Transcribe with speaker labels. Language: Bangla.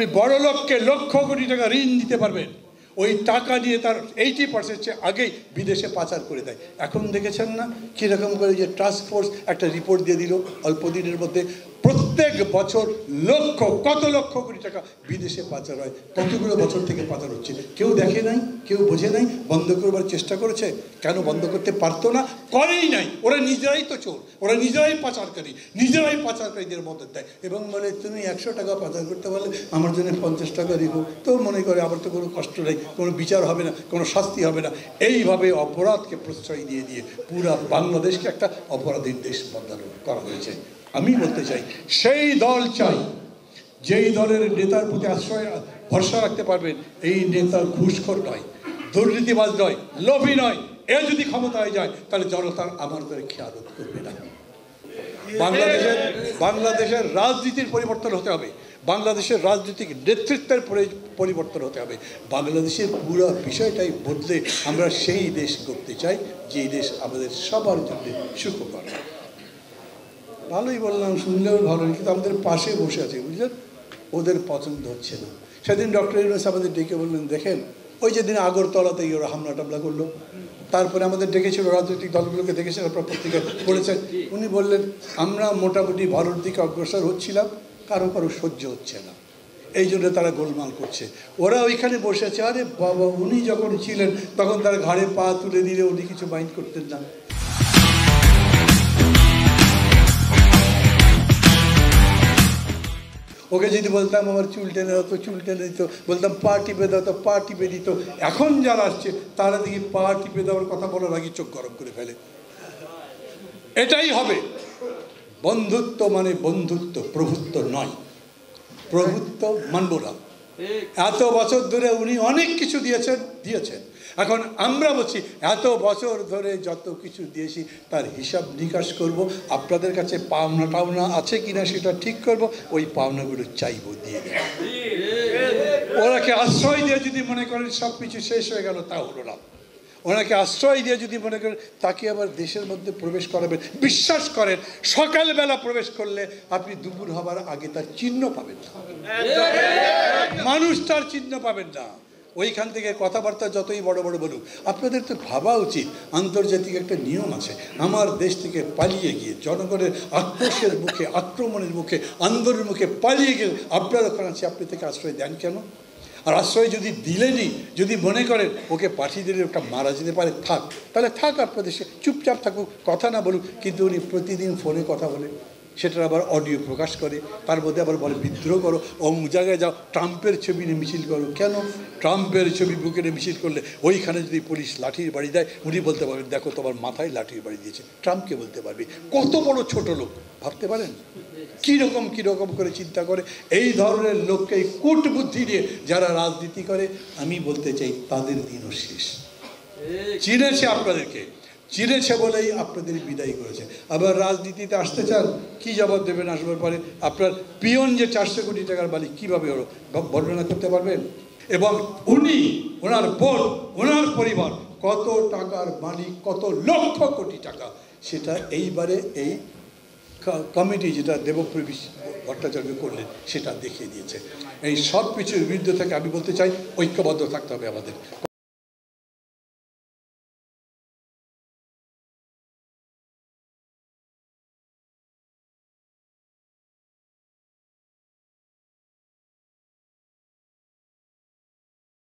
Speaker 1: আপনি বড় লোককে লক্ষ কোটি টাকা ঋণ দিতে পারবেন, ওই টাকা দিয়ে তার 80% চেয়ে আগেই বিদেশে পাচার করে দেয়। এখন দেখেছেন না কীরকম করে যে টাস্ক ফোর্স একটা রিপোর্ট দিয়ে দিল অল্প দিনের মধ্যে, প্রত্যেক বছর কত লক্ষ কোটি টাকা বিদেশে পাচার হয়, কতগুলো বছর থেকে পাচার হচ্ছে। কেউ দেখে নাই, কেউ বোঝে নাই, বন্ধ করবার চেষ্টা করেছে। কেন বন্ধ করতে পারতো না? করেই নাই। ওরা নিজেরাই তো চোর, ওরা নিজেরাই পাচারকারী, নিজেরাই পাচারকারীদের মধ্যে দেয় এবং বলে তুমি 100 টাকা পাচার করতে পারলে আমার জন্য 50 টাকা দিব। তো মনে করে আবার তো কোনো কষ্ট নেই, কোনো বিচার হবে না, কোনো শাস্তি হবে না। এইভাবে অপরাধকে প্রশ্রয় দিয়ে দিয়ে পুরা বাংলাদেশকে একটা অপরাধীর দেশ বদল করা হয়েছে। আমি বলতে চাই সেই দল চাই যেই দলের নেতার প্রতি ভরসা রাখতে পারবেন এই নেতা ঘুষখোর নয়, দুর্নীতিবাজ নয়, লোভী নয়। এ যদি ক্ষমতায় যায় তাহলে জনতার আমার করে খেয়ালত করবে না। বাংলাদেশের রাজনীতির পরিবর্তন হতে হবে, বাংলাদেশের রাজনৈতিক নেতৃত্বের পরিবর্তন হতে হবে। বাংলাদেশের পুরো বিষয়টাই বদলে আমরা সেই দেশ করতে চাই যেই দেশ আমাদের সবার জন্য সুখকর। ভালোই বললাম, শুনলেও ভালো, কিন্তু আমাদের পাশে বসে আছে, বুঝলেন, ওদের পছন্দ হচ্ছে না। সেদিন ডক্টর ইউনূস আমাদের ডেকে বললেন, দেখেন ওই যেদিন আগরতলাতেই ওরা হামলা টামলা করলো, তারপরে আমাদের ডেকেছিল রাজনৈতিক দলগুলোকে দেখেছেন, আপনার পত্রিকায় পড়েছেন। উনি বললেন আমরা মোটামুটি ভালোর দিকে অগ্রসর হচ্ছিলাম, কারো সহ্য হচ্ছে না, এই জন্য তারা গোলমাল করছে। ওরা ওইখানে বসে আছে। আরে বাবা, উনি যখন ছিলেন তখন তার ঘাড়ে পা তুলে দিলে উনি কিছু মাইন্ড করতেন না। ওকে যদি বলতাম আমার চুল টেনে দাও তো চুল টেনে দিত, বলতাম পা টিপে দাও তো পা টিপে দিত। এখন যারা আসছে তারা দেখি পা টিপে দেওয়ার কথা বলার আগে চোখ গরম করে ফেলে। এটাই হবে বন্ধুত্ব, মানে বন্ধুত্ব, প্রভুত্ব নয়। প্রভুত্ব মানব না। এত বছর ধরে উনি অনেক কিছু দিয়েছেন। এখন আমরা বলছি এত বছর ধরে যত কিছু দিয়েছি তার হিসাব নিকাশ করব, আপনাদের কাছে পাওনা টাওনা আছে কিনা সেটা ঠিক করব, ওই পাওনাগুলো চাইব, দিয়ে দেব। ওনাকে আশ্রয় দিয়ে যদি মনে করেন সব কিছু শেষ হয়ে গেল, তা হলো না। ওনাকে আশ্রয় দিয়ে যদি মনে করেন তাকে আবার দেশের মধ্যে প্রবেশ করাবেন, বিশ্বাস করেন সকালবেলা প্রবেশ করলে আপনি দুপুর হবার আগে তার চিহ্ন পাবেন না, মানুষ তার চিহ্ন পাবেন না। ওইখান থেকে কথাবার্তা যতই বড় বড় বলুক, আপনাদের তো ভাবা উচিত আন্তর্জাতিক একটা নিয়ম আছে। আমার দেশ থেকে পালিয়ে গিয়ে জনগণের আক্রোশের মুখে, আক্রমণের মুখে, আন্দোলনের মুখে পালিয়ে গিয়ে আপনার ওখানে আছে, আপনি থেকে আশ্রয় দেন কেন? আর আশ্রয় যদি দিলেনই, যদি মনে করেন ওকে পাঠিয়ে দিলে ওটা মারা যেতে পারে, থাক, তাহলে থাক আপনার দেশে, চুপচাপ থাকুক, কথা না বলুক। কিন্তু উনি প্রতিদিন ফোনে কথা বলে, সেটার আবার অডিও প্রকাশ করে, তার মধ্যে আবার বলে বিদ্রোহ করো, অমুক জায়গায় যাও, ট্রাম্পের ছবি নিয়ে মিছিল করো। কেন? ট্রাম্পের ছবি বুকে নিয়ে মিছিল করলে ওইখানে যদি পুলিশ লাঠির বাড়ি দেয়, উনি বলতে পারবেন দেখো তোমার মাথায় লাঠির বাড়ি দিয়েছে। ট্রাম্পকে বলতে পারবে। কত বড় ছোট লোক ভাবতে পারেন? কীরকম করে চিন্তা করে। এই ধরনের লোককে কূটবুদ্ধি দিয়ে যারা রাজনীতি করে, আমি বলতে চাই তাদের দিনও শেষ। চিনেছে আপনাদেরকে, চিনেছে বলেই আপনাদের বিদায় করেছে। আবার রাজনীতিতে আসতে চান, কি জবাব দেবেন আসবার পরে? আপনার পিয়ন যে 400 কোটি টাকার মালিক, কীভাবে বর্ণনা করতে পারবেন? এবং উনি, ওনার বোন, ওনার পরিবার কত টাকার মালিক, কত লক্ষ কোটি টাকা, সেটা এইবারে এই কমিটি যেটা দেবপ্রবী ভট্টাচার্য করলেন সেটা দেখিয়ে দিয়েছে। এই সব কিছুর বিরুদ্ধে থেকে আমি বলতে চাই ঐক্যবদ্ধ থাকতে হবে আমাদের।